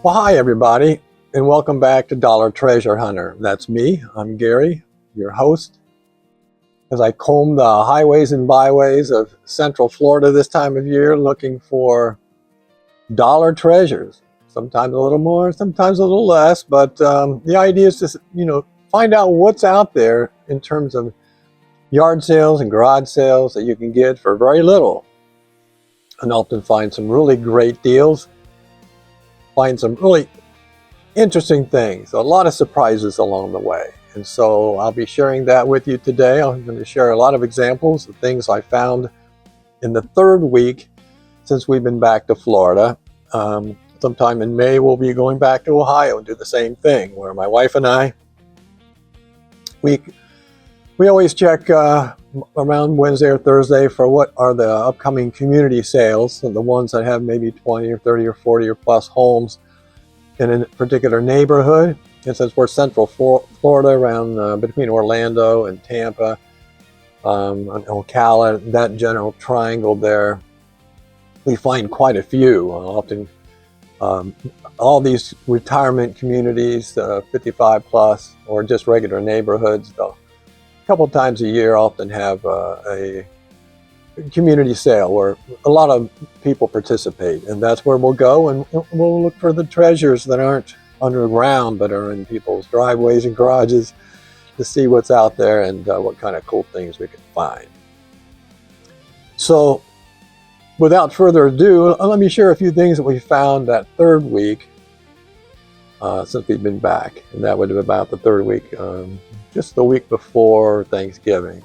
Well, hi everybody, and welcome back to Dollar Treasure Hunter. That's me, I'm Gary, your host. As I comb the highways and byways of Central Florida this time of year, looking for dollar treasures. Sometimes a little more, sometimes a little less, but the idea is to, find out what's out there in terms of yard sales and garage sales that you can get for very little. And often find some really great deals, find some really interesting things, a lot of surprises along the way. And so I'll be sharing that with you today. I'm going to share a lot of examples of things I found in the third week since we've been back to Florida. Sometime in May, we'll be going back to Ohio and do the same thing, where my wife and I, we always check around Wednesday or Thursday for what are the upcoming community sales, and the ones that have maybe 20 or 30 or 40 or plus homes in a particular neighborhood. And since we're Central Florida, around between Orlando and Tampa, and Ocala, that general triangle there, we find quite a few. Often all these retirement communities, 55 plus, or just regular neighborhoods, though, a couple times a year often have a community sale where a lot of people participate, and that's where we'll go and we'll look for the treasures that aren't underground but are in people's driveways and garages to see what's out there and what kind of cool things we can find. So without further ado, let me share a few things that we found that third week since we've been back, and that would have been about the third week, just the week before Thanksgiving.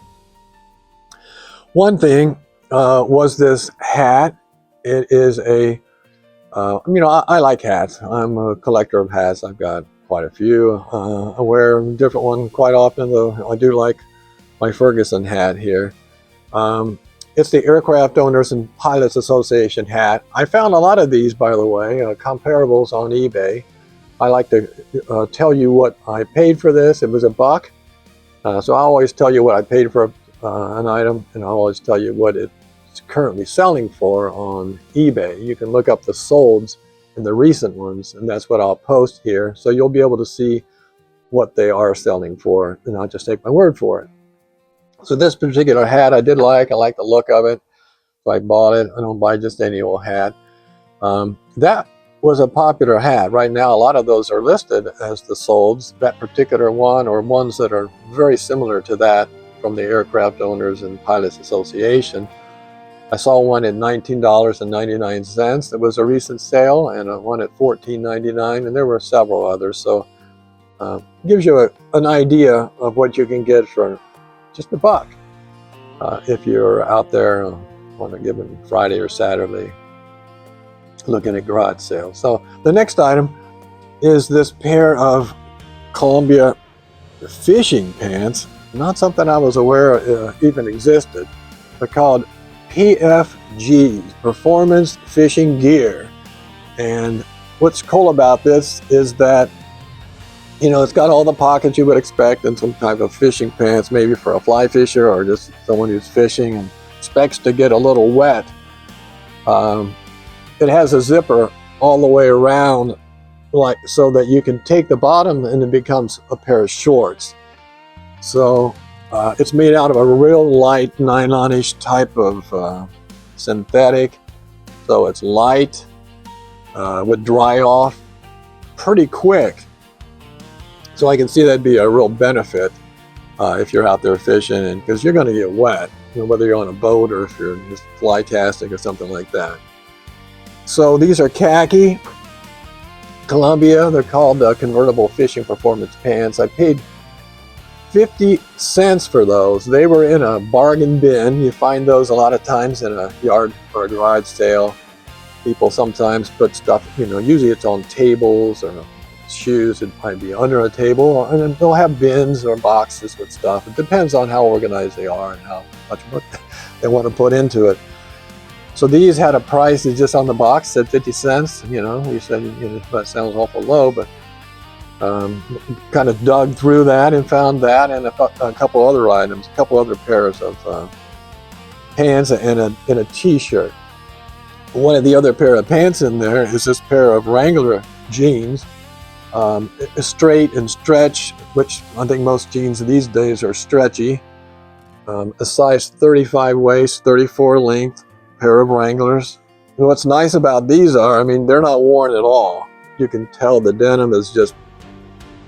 One thing was this hat. It is a, I like hats. I'm a collector of hats. I've got quite a few. I wear a different one quite often, though I do like my Ferguson hat here. It's the Aircraft Owners and Pilots Association hat. I found a lot of these, by the way, comparables on eBay. I like to tell you what I paid for this. It was $1. So I always tell you what I paid for an item, and I'll always tell you what it's currently selling for on eBay. You can look up the solds and the recent ones, and that's what I'll post here. So you'll be able to see what they are selling for, and I'll just take my word for it. So this particular hat I like the look of it, so I bought it. I don't buy just any old hat. That was a popular hat. Right now, a lot of those are listed as the solds. That particular one, or ones that are very similar to that, from the Aircraft Owners and Pilots Association. I saw one at $19.99. It was a recent sale, and one at $14.99, and there were several others. So it gives you an idea of what you can get for just $1 if you're out there on a given Friday or Saturday looking at garage sales. So the next item is this pair of Columbia fishing pants. Not something I was aware even existed. They're called PFGs, Performance Fishing Gear. And what's cool about this is that, it's got all the pockets you would expect in some type of fishing pants, maybe for a fly fisher or just someone who's fishing and expects to get a little wet. It has a zipper all the way around, so that you can take the bottom and it becomes a pair of shorts. So it's made out of a real light nylon-ish type of synthetic. So it's light, would dry off pretty quick. So I can see that'd be a real benefit if you're out there fishing, and because you're going to get wet, whether you're on a boat or if you're just fly casting or something like that. So these are khaki, Columbia. They're called convertible fishing performance pants. I paid 50 cents for those. They were in a bargain bin. You find those a lot of times in a yard or a garage sale. People sometimes put stuff, usually it's on tables, or shoes, it'd probably be under a table, and then they'll have bins or boxes with stuff. It depends on how organized they are and how much work they want to put into it. So these had a price, it's just on the box, said 50 cents. We said, that sounds awful low, but kind of dug through that and found that and a couple other items, a couple other pairs of pants and a t-shirt. One of the other pair of pants in there is this pair of Wrangler jeans, straight and stretch, which I think most jeans these days are stretchy. A size 35 waist, 34 length, pair of Wranglers. And what's nice about these are, I mean, they're not worn at all. You can tell the denim is just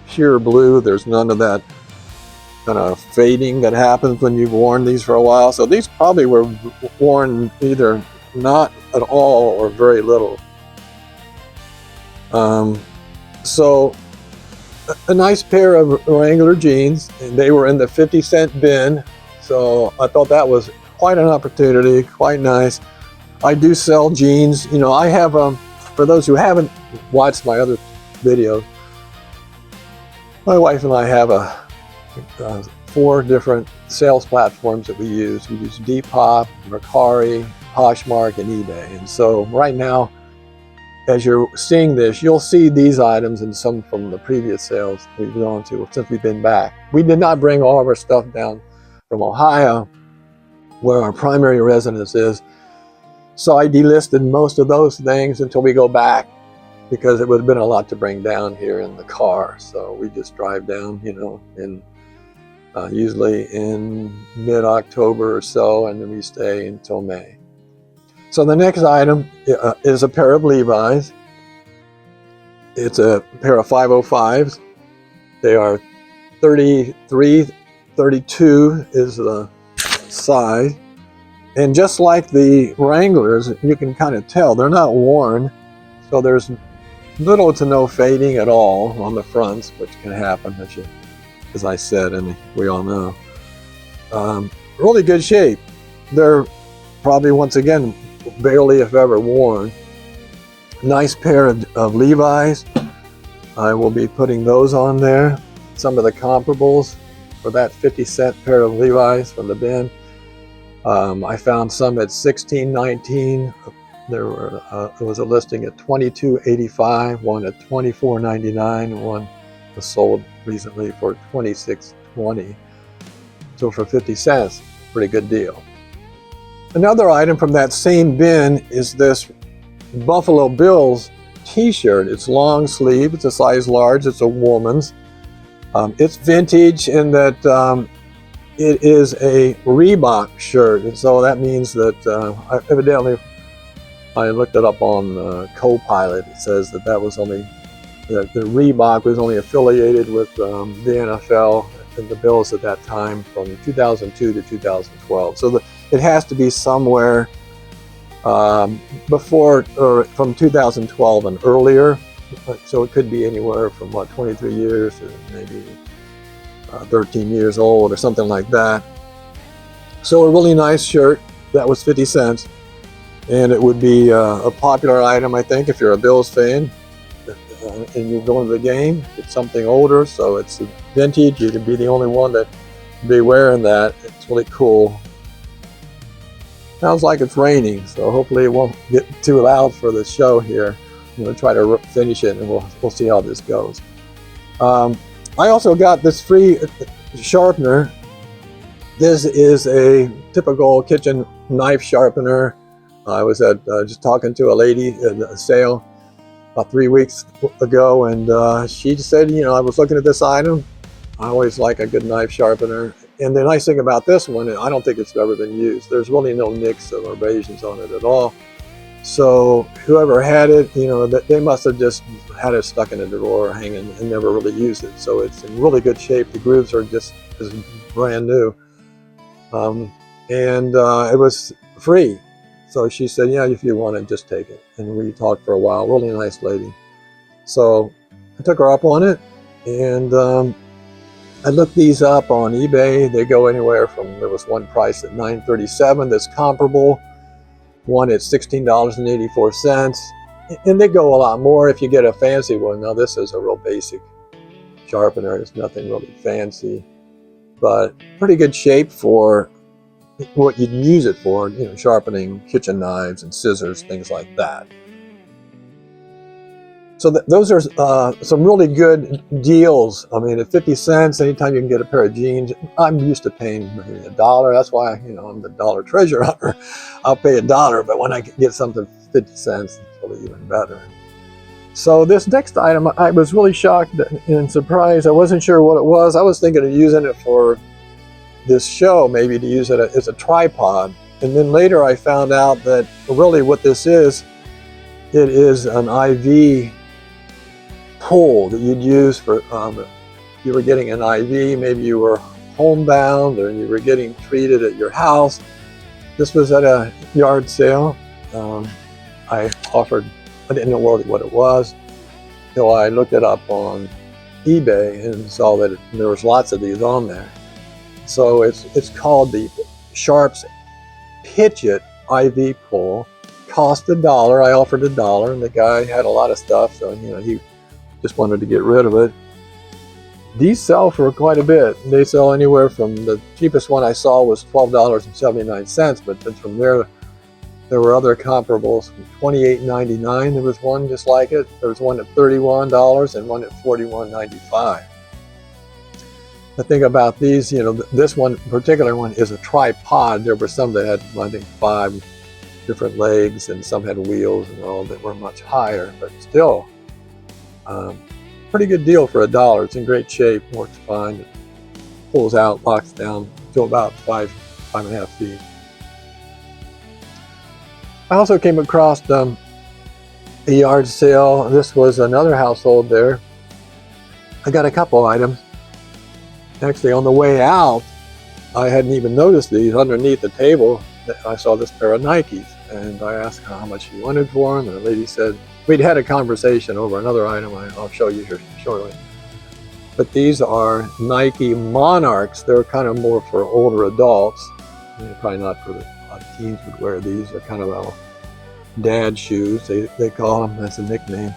pure blue. There's none of that kind of fading that happens when you've worn these for a while. So these probably were worn either not at all or very little. So a nice pair of Wrangler jeans, and they were in the 50-cent bin. So I thought that was quite an opportunity, quite nice. I do sell jeans. You know, I have, for those who haven't watched my other videos, my wife and I have 4 different sales platforms that we use. We use Depop, Mercari, Poshmark, and eBay. And so right now, as you're seeing this, you'll see these items and some from the previous sales we've gone to since we've been back. We did not bring all of our stuff down from Ohio, where our primary residence is. So I delisted most of those things until we go back, because it would have been a lot to bring down here in the car. So we just drive down, you know, in usually in mid-October or so, and then we stay until May. So the next item is a pair of Levi's. It's a pair of 505s. They are 33, 32 is the size. And just like the Wranglers, you can kind of tell they're not worn. So there's little to no fading at all on the fronts, which can happen, as I said, and we all know. Really good shape. They're probably, once again, barely if ever worn. Nice pair of Levi's. I will be putting those on there. Some of the comparables for that 50-cent pair of Levi's from the bin. I found some at $16.19. There was a listing at $22.85, one at $24.99, and one was sold recently for $26.20. So for 50 cents, pretty good deal. Another item from that same bin is this Buffalo Bills t-shirt. It's long sleeve, it's a size large, it's a woman's. It's vintage in that it is a Reebok shirt, and so that means that evidently, I looked it up on Copilot. It says that was only, that the Reebok was only affiliated with the NFL and the Bills at that time from 2002 to 2012. So it has to be somewhere before or from 2012 and earlier. So it could be anywhere from 23 years to maybe 13 years old or something like that. So a really nice shirt. That was 50 cents. And it would be a popular item, I think, if you're a Bills fan and you're going to the game. It's something older, so it's vintage. You could be the only one that be wearing that. It's really cool. Sounds like it's raining, so hopefully it won't get too loud for the show here. I'm going to try to finish it, and we'll see how this goes. I also got this free sharpener. This is a typical kitchen knife sharpener. I was just talking to a lady at a sale about 3 weeks ago, and she said, you know, I was looking at this item. I always like a good knife sharpener. And the nice thing about this one, I don't think it's ever been used. There's really no nicks or abrasions on it at all. So whoever had it, you know, they must have just had it stuck in a drawer hanging and never really used it. So it's in really good shape. The grooves are just brand new. It was free. So she said, yeah, if you want it, just take it. And we talked for a while. Really nice lady. So I took her up on it, and I looked these up on eBay. They go anywhere from, there was one price at $9.37 that's comparable, one at $16.84, and they go a lot more if you get a fancy one. Now this is a real basic sharpener. It's nothing really fancy, but pretty good shape for what you'd use it for, you know, sharpening kitchen knives and scissors, things like that. So those are some really good deals. I mean, at 50 cents, anytime you can get a pair of jeans. I'm used to paying maybe $1. That's why, you know, I'm the dollar treasure hunter. I'll pay $1, but when I get something 50 cents, it's really even better. So this next item, I was really shocked and surprised. I wasn't sure what it was. I was thinking of using it for this show, maybe to use it as a tripod. And then later I found out that really what this is, it is an IV pull that you'd use for, if you were getting an IV, maybe you were homebound or you were getting treated at your house. This was at a yard sale. I didn't know what it was, so I looked it up on eBay and saw that there was lots of these on there. So it's called the Sharps Pitch It IV Pull. Cost $1. I offered $1, and the guy had a lot of stuff, so he just wanted to get rid of it. These sell for quite a bit. They sell anywhere from, the cheapest one I saw was $12.79, but then from there were other comparables from $28.99. There was one just like it. There was one at $31 and one at $41.95. The thing about these, this one particular one is a tripod. There were some that had, I think, 5 different legs, and some had wheels and all that were much higher, but still pretty good deal for $1. It's in great shape, works fine. It pulls out, locks down to about 5.5 feet. I also came across a yard sale. This was another household there. I got a couple items. Actually, on the way out, I hadn't even noticed these. Underneath the table, I saw this pair of Nikes, and I asked her how much she wanted for them, and the lady said, we'd had a conversation over another item I'll show you here shortly. But these are Nike Monarchs. They're kind of more for older adults. Probably not for a lot of teens would wear these. They're kind of dad shoes, they call them. That's a nickname.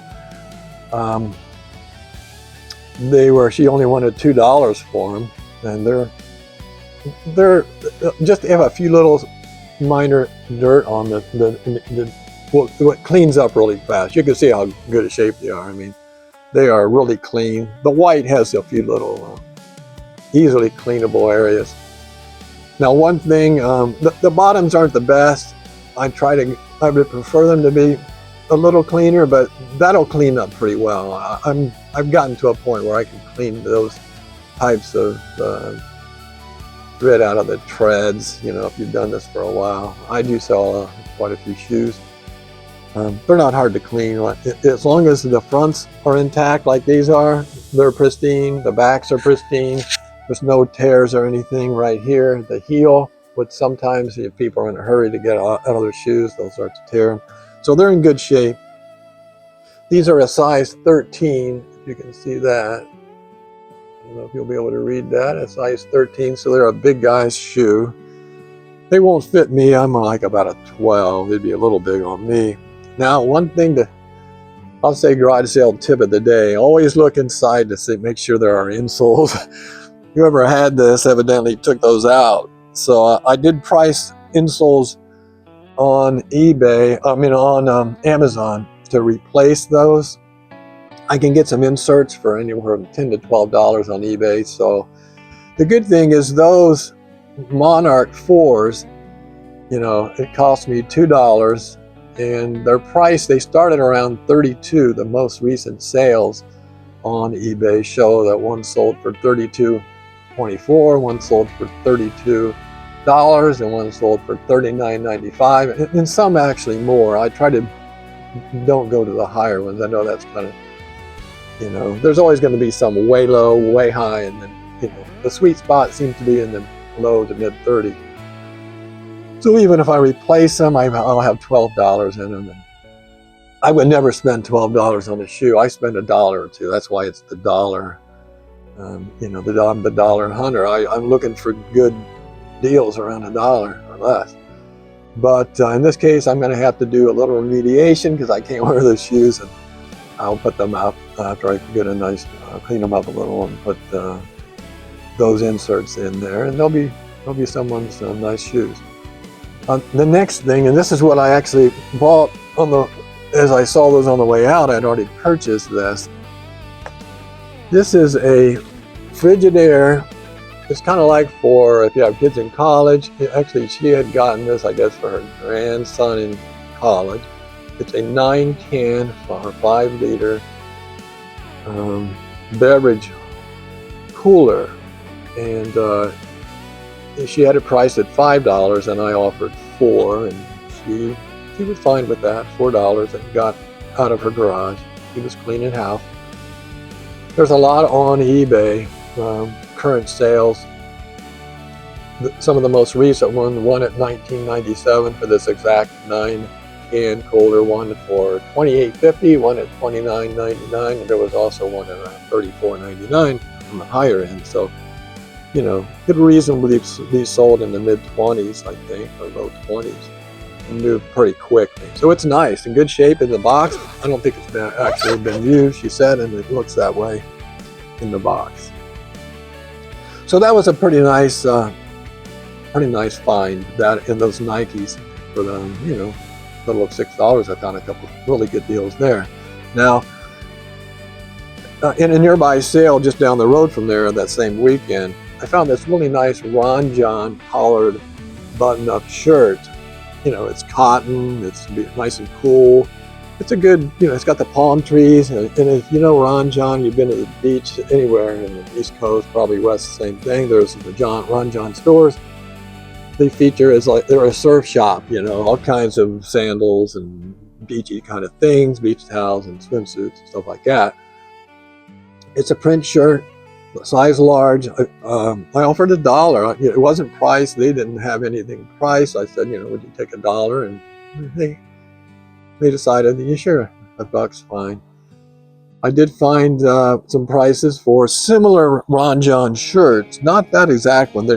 She only wanted $2 for them, and they're just have a few little minor dirt on what cleans up really fast. You can see how good a shape they are. I mean, they are really clean. The white has a few little easily cleanable areas. Now, one thing, the bottoms aren't the best. I would prefer them to be a little cleaner, but that'll clean up pretty well. I've gotten to a point where I can clean those types of grit out of the treads, if you've done this for a while. I do sell quite a few shoes. They're not hard to clean. As long as the fronts are intact like these are, they're pristine. The backs are pristine. There's no tears or anything right here. The heel, which sometimes if people are in a hurry to get out of their shoes, they'll start to tear them. So they're in good shape. These are a size 13, if you can see that. I don't know if you'll be able to read that. A size 13, so they're a big guy's shoe. They won't fit me. I'm like about a 12. They'd be a little big on me. Now, one thing I'll say garage sale tip of the day, always look inside to make sure there are insoles. Whoever had this evidently took those out. So I did price insoles on on Amazon to replace those. I can get some inserts for anywhere from $10 to $12 on eBay. So the good thing is those Monarch 4s, it cost me $2, and their price, they started around $32. The most recent sales on eBay show that one sold for $32.24, one sold for $32, and one sold for $39.95, and some actually more. I try to don't go to the higher ones. I know that's kind of, there's always going to be some way low, way high, and then the sweet spot seems to be in the low to mid 30s. So even if I replace them, I'll have $12 in them. And I would never spend $12 on a shoe. I spend $1 or $2. That's why it's the dollar. I'm the dollar hunter. I'm looking for good deals around $1 or less. But in this case, I'm going to have to do a little remediation because I can't wear those shoes, and I'll put them out after I get a nice clean them up a little and put those inserts in there, and they'll be someone's nice shoes. The next thing, and this is what I actually bought as I saw those on the way out, I'd already purchased this. This is a Frigidaire. It's kind of like for if you have kids in college. Actually, she had gotten this, I guess, for her grandson in college. It's a 9-can or 5-liter beverage cooler, and she had it priced at $5, and I offered $4, and she was fine with that, $4, and got out of her garage. She was cleaning house. There's a lot on eBay, current sales. Some of the most recent one at $19.97 for this exact 9-can cooler, one for $28.50, one at $29.99, and there was also one at $34.99 on the higher end. So, you know, could reasonably be sold in the mid-20s, I think, or low 20s, and move pretty quickly. So it's nice, in good shape in the box. I don't think it's actually been used, she said, and it looks that way in the box. So that was a pretty nice find, that in those Nikes for the, you know, little of $6. I found a couple really good deals there. Now, in a nearby sale just down the road from there that same weekend, I found this really nice Ron John collared button-up shirt. You know, it's cotton, it's nice and cool. It's a good, you know, it's got the palm trees, and if you know Ron John, you've been to the beach anywhere in the East Coast, probably West, same thing. There's the Ron John stores. They feature as like they're a surf shop, you know, all kinds of sandals and beachy kind of things, beach towels and swimsuits and stuff like that. It's a print shirt, size large. I offered $1. It wasn't priced. They didn't have anything priced. I said, you know, would you take $1? And they decided, yeah, sure, $1, fine. I did find some prices for similar Ron John shirts, not that exact one.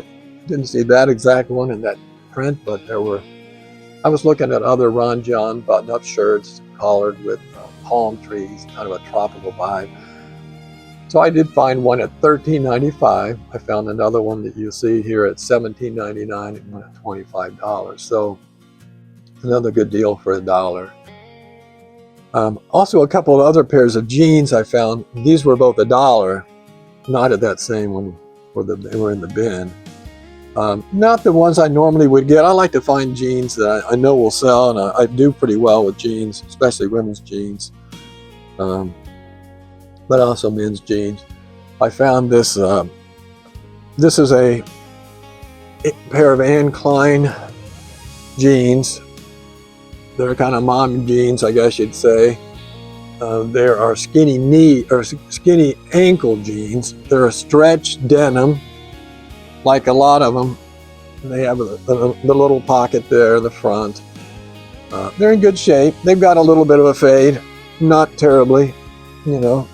Didn't see that exact one in that print, but there were. I was looking at other Ron John button-up shirts collared with palm trees, kind of a tropical vibe. So I did find one at $13.95. I found another one that you see here at $17.99 and one at $25. So another good deal for $1. Also, a couple of other pairs of jeans I found. These were both $1, not at that same one where they were in the bin. Not the ones I normally would get. I like to find jeans that I know will sell, and I do pretty well with jeans, especially women's jeans, but also men's jeans. I found this. This is a pair of Anne Klein jeans. They're kind of mom jeans, I guess you'd say. There are skinny knee or skinny ankle jeans. They're a stretch denim. Like a lot of them, they have the little pocket there in the front. They're in good shape. They've got a little bit of a fade, not terribly, you know,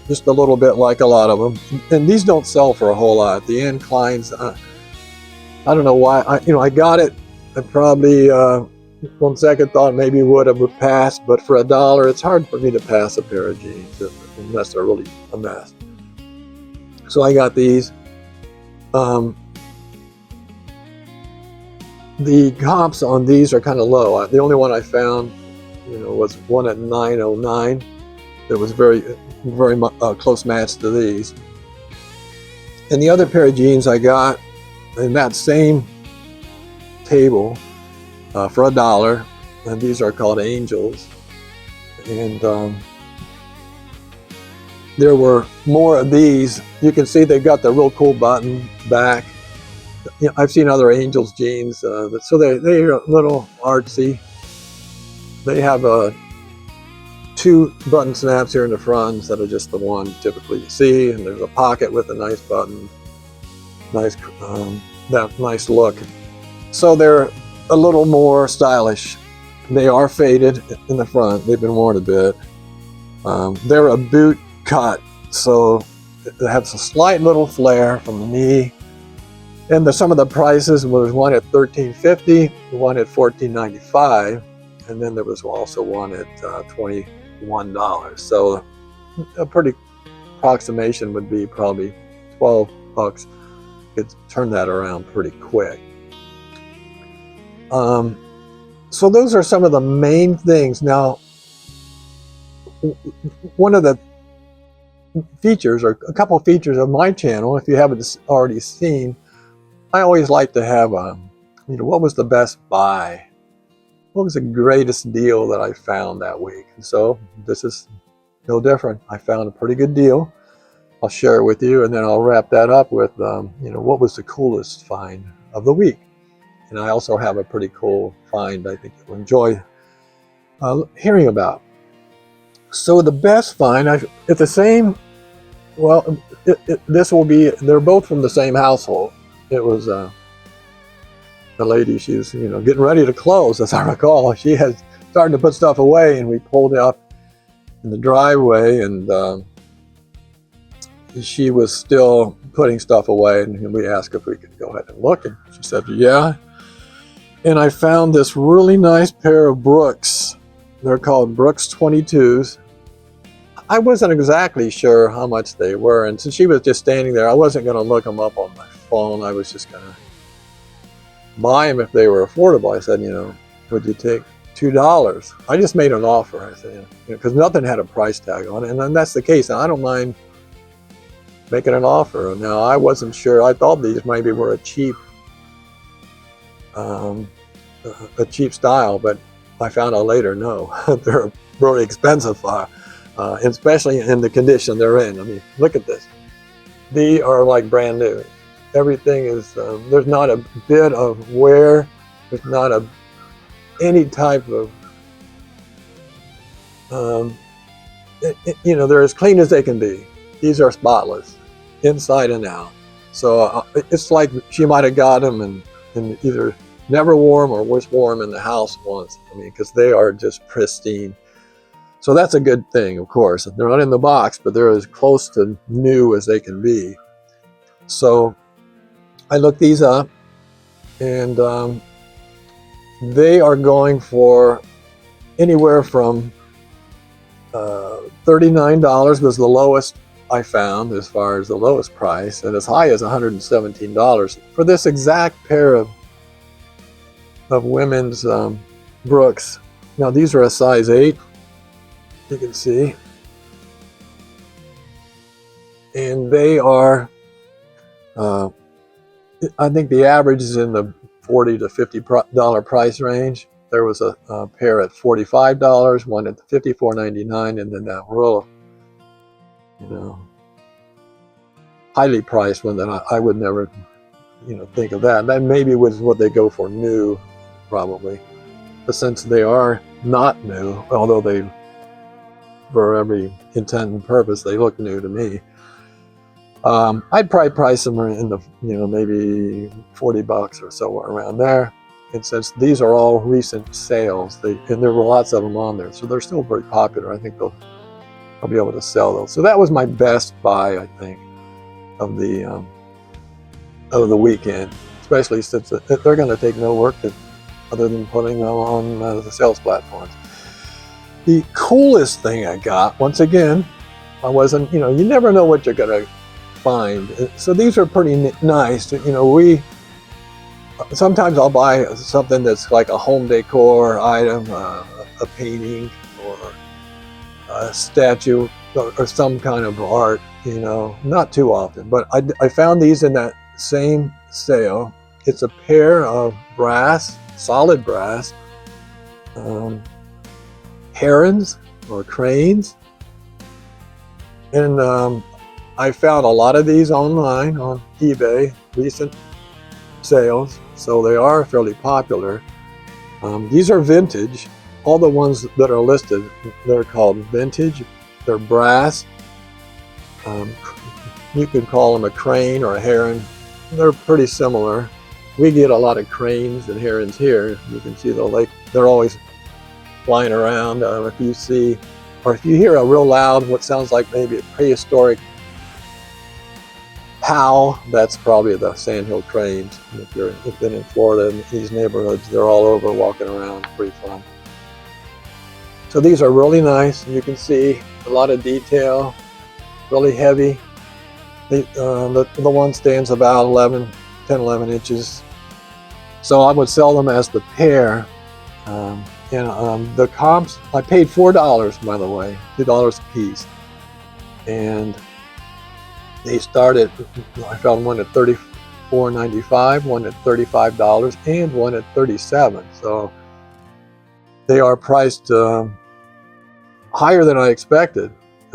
just a little bit like a lot of them. And these don't sell for a whole lot. The Anne Kleins, I don't know why. I got it. I probably, on second thought, maybe would have passed, but for $1, it's hard for me to pass a pair of jeans unless they're really a mess. So I got these. The comps on these are kind of low. The only one I found, you know, was one at $9.09. That was very close match to these. And the other pair of jeans I got in that same table for $1, and these are called Angels. And there were more of these. You can see they've got the real cool button back. You know, I've seen other Angels jeans, so they're a little artsy. They have 2 button snaps here in the front instead of just the one typically you see, and there's a pocket with a nice button, that nice look. So they're a little more stylish. They are faded in the front. They've been worn a bit. They're a boot cut, so it has a slight little flare from the knee. And some of the prices was one at $13.50, one at $14.95, and then there was also one at $21. So a pretty approximation would be probably $12. Could turn that around pretty quick. So those are some of the main things. Now, one of the features, or a couple of features of my channel, if you haven't already seen, I always like to have what was the best buy what was the greatest deal that I found that week? And so this is no different. I found a pretty good deal. I'll share it with you, and then I'll wrap that up with, what was the coolest find of the week? And I also have a pretty cool find I think you'll enjoy hearing about. So the best find, it's the same. Well, this will be. They're both from the same household. It was the lady. She was, getting ready to close, as I recall. She had started to put stuff away, and we pulled up in the driveway, and she was still putting stuff away. And we asked if we could go ahead and look, and she said, "Yeah." And I found this really nice pair of Brooks. They're called Brooks 22s. I wasn't exactly sure how much they were, and since she was just standing there, I wasn't going to look them up on my phone. I was just going to buy them if they were affordable. I said, would you take $2? I just made an offer. I said, because nothing had a price tag on it, and then that's the case. And I don't mind making an offer. Now, I wasn't sure. I thought these maybe were a cheap style, but I found out later, no, they're really expensive, especially in the condition they're in. I mean, look at this. They are like brand new. Everything is, there's not a bit of wear. There's not any type of, they're as clean as they can be. These are spotless, inside and out. So it's like she might have got them and either never wore them or was worn in the house once. I mean, because they are just pristine. So that's a good thing, of course. They're not in the box, but they're as close to new as they can be. So I looked these up, and they are going for anywhere from $39 was the lowest I found as far as the lowest price, and as high as $117 for this exact pair of women's Brooks. Now these are a size 8, you can see, and they are I think the average is in the $40 to $50 price range. There was a pair at $45, one at $54.99, and then that real highly priced one that I would never think of that. That maybe was what they go for new, probably. But since they are not new, although they, for every intent and purpose, they look new to me, I'd probably price them in the, maybe $40 or so, around there. And since these are all recent sales, and there were lots of them on there, so they're still very popular. I think I'll be able to sell those. So that was my best buy, I think, of the weekend, especially since they're going to take no work other than putting them on the sales platforms. The coolest thing I got, once again, I wasn't, you never know what you're going to find. So these are pretty nice. Sometimes I'll buy something that's like a home decor item, a painting or a statue or some kind of art, not too often. But I found these in that same sale. It's a pair of brass, solid brass, herons or cranes. And I found a lot of these online on eBay, recent sales, so they are fairly popular. These are vintage. All the ones that are listed, they're called vintage. They're brass. You could call them a crane or a heron. They're pretty similar. We get a lot of cranes and herons here. You can see the lake. They're always flying around. If you see, or if you hear a real loud, what sounds like maybe a prehistoric howl, that's probably the sandhill cranes. If you've been in Florida in these neighborhoods, they're all over walking around, pretty fun. So these are really nice. You can see a lot of detail, really heavy. The one stands about 10, 11 inches. So I would sell them as the pair. The comps, I paid $4, by the way, $2 a piece. And they started, I found one at $34.95, one at $35, and one at $37. So they are priced higher than I expected.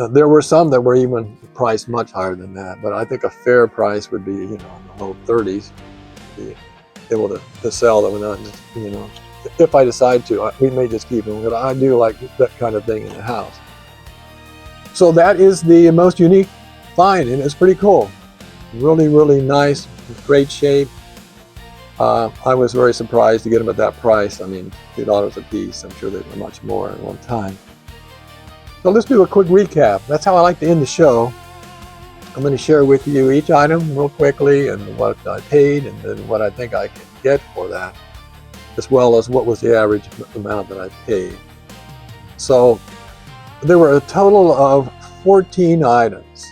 There were some that were even priced much higher than that, but I think a fair price would be, in the low 30s, to be able to sell them. And if I decide to, we may just keep them, but I do like that kind of thing in the house. So that is the most unique find, and it's pretty cool. Really, really nice, great shape. I was very surprised to get them at that price. I mean, $2 a piece. I'm sure they were much more at one time. So let's do a quick recap. That's how I like to end the show. I'm going to share with you each item real quickly and what I paid and then what I think I can get for that, as well as what was the average amount that I paid. So there were a total of 14 items,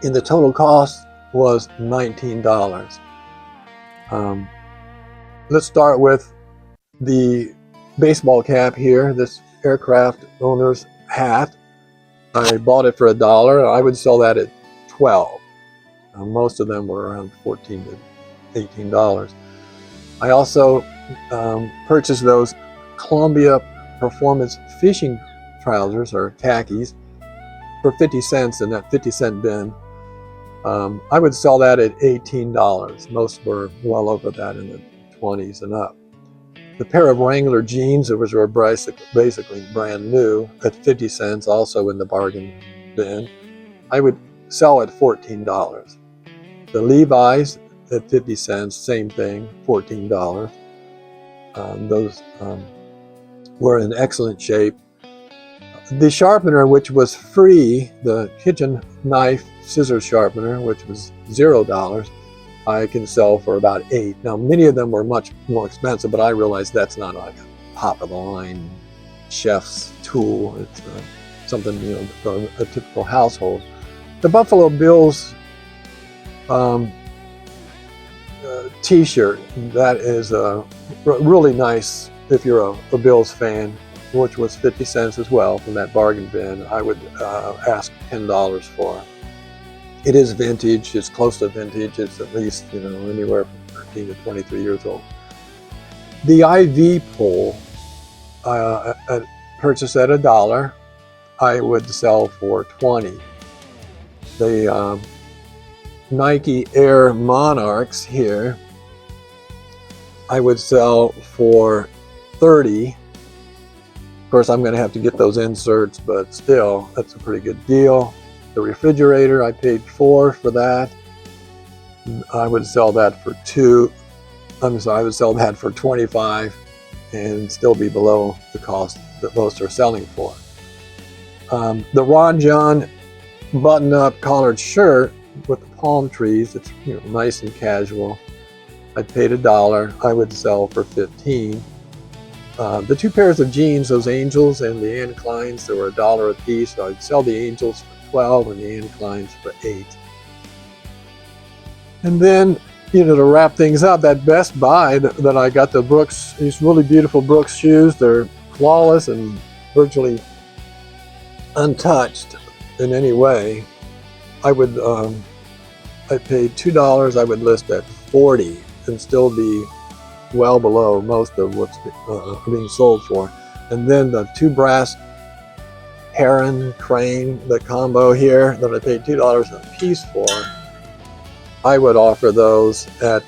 and the total cost was $19. Let's start with the baseball cap here, this aircraft owner's hat. I bought it for $1. I would sell that at $12. Most of them were around $14 to $18. I also purchased those Columbia Performance fishing trousers, or khakis, for 50 cents in that 50-cent bin. I would sell that at $18. Most were well over that, in the 20s and up. The pair of Wrangler jeans, which were basically brand new, at 50 cents, also in the bargain bin, I would sell at $14. The Levi's at 50 cents, same thing, $14. Those were in excellent shape. The sharpener, which was free, the kitchen knife scissors sharpener, which was $0, I can sell for about $8. Now, many of them were much more expensive, but I realized that's not like a top-of-the-line chef's tool. It's something, for a typical household. The Buffalo Bills t-shirt, that is really nice if you're a Bills fan, which was 50 cents as well from that bargain bin. I would ask $10 for. It is vintage. It's close to vintage. It's at least, anywhere from 13 to 23 years old. The IV pole, purchased at $1, I would sell for $20. The Nike Air Monarchs here, I would sell for $30. Of course, I'm going to have to get those inserts, but still, that's a pretty good deal. The refrigerator, I paid $4 for that. I would sell that for I would sell that for $25 and still be below the cost that most are selling for. The Ron John button-up collared shirt with the palm trees, it's nice and casual. I paid $1. I would sell for $15. The two pairs of jeans, those Angels and the Anne Kleins, they were $1 a piece. So I'd sell the Angels for $12 and the Anne Kleins for $8. And then, to wrap things up, that Best Buy that I got the Brooks, these really beautiful Brooks shoes, they're flawless and virtually untouched in any way. I paid $2. I would list at $40 and still be well below most of what's being sold for. And then the two brass heron crane, the combo here that I paid $2 a piece for, I would offer those at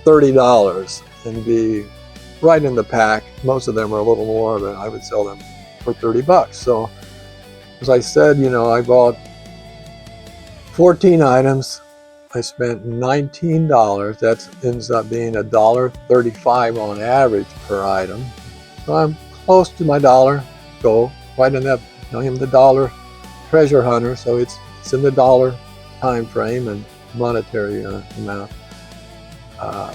$30 and be right in the pack. Most of them are a little more, but I would sell them for $30. So, as I said, I bought 14 items. I spent $19. That ends up being $1.35 on average per item. So I'm close to my dollar goal, right in that. I'm the dollar treasure hunter, so it's in the dollar time frame and monetary amount,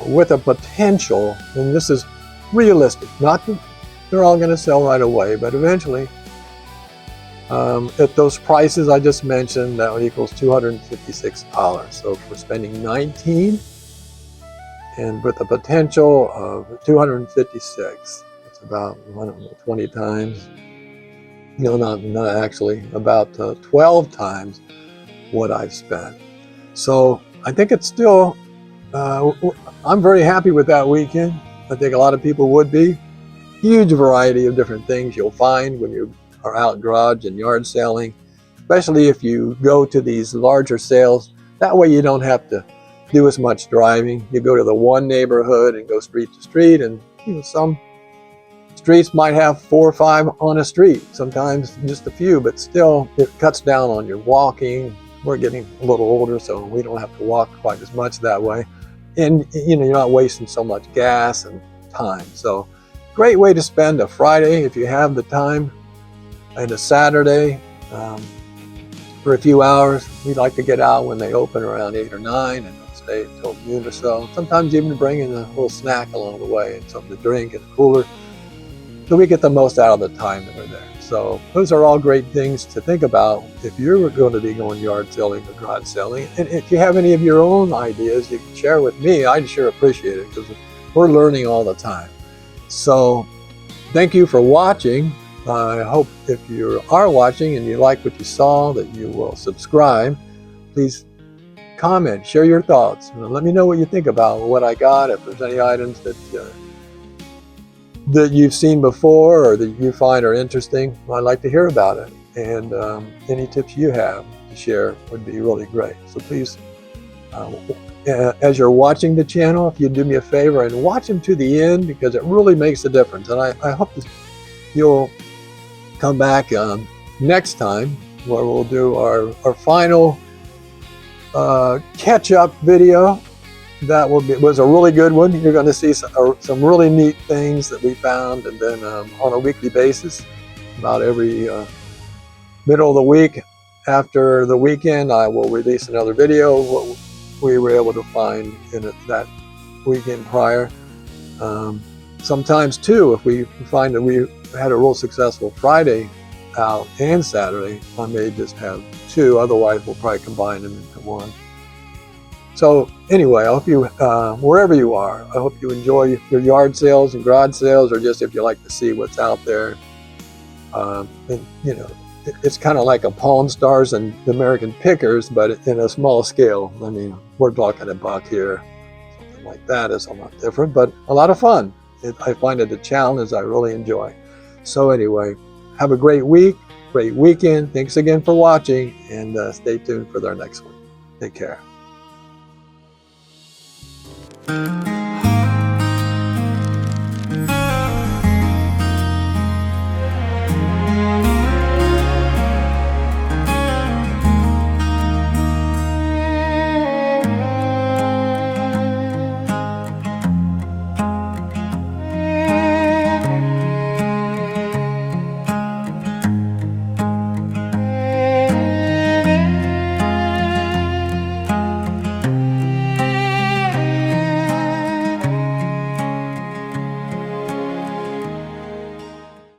with a potential, and this is realistic, not that they're all going to sell right away, but eventually, at those prices I just mentioned, that equals $256. So if we're spending $19 and with a potential of $256, it's about 20 times, not actually, about 12 times what I've spent. So I think it's still, I'm very happy with that weekend. I think a lot of people would be. huge variety of different things you'll find when you are out garage and yard selling, especially if you go to these larger sales. That way you don't have to do as much driving. You go to the one neighborhood and go street to street, and some streets might have 4 or 5 on a street, sometimes just a few, but still it cuts down on your walking. We're getting a little older, so we don't have to walk quite as much that way. And you're not wasting so much gas and time. So great way to spend a Friday if you have the time, and a Saturday for a few hours. We like to get out when they open around 8 or 9 and stay until noon or so. Sometimes even bring in a little snack along the way and something to drink in the cooler. So we get the most out of the time that we're there. So those are all great things to think about if you're going to be going yard selling or garage selling. And if you have any of your own ideas, you can share with me. I'd sure appreciate it, because we're learning all the time. So thank you for watching. I hope if you are watching and you like what you saw, that you will subscribe. Please comment, share your thoughts, and let me know what you think about what I got. If there's any items that you've seen before or that you find are interesting, I'd like to hear about it. And any tips you have to share would be really great. So please, as you're watching the channel, if you do me a favor and watch them to the end, because it really makes a difference. And I hope that you'll come back next time, where we'll do our final catch-up video. That was a really good one. You're going to see some really neat things that we found. And then on a weekly basis, about every middle of the week after the weekend, I will release another video what we were able to find in that weekend prior. Sometimes too, if we find that we had a real successful Friday out and Saturday, I may just have 2. Otherwise, we'll probably combine them into one. So anyway, I hope you, wherever you are, I hope you enjoy your yard sales and garage sales, or just if you like to see what's out there. And it's kind of like a Pawn Stars and the American Pickers, but in a small scale. I mean, we're talking $1 here, something like that is a lot different, but a lot of fun. I find it a challenge I really enjoy. So anyway, have a great week, great weekend. Thanks again for watching, and stay tuned for our next one. Take care.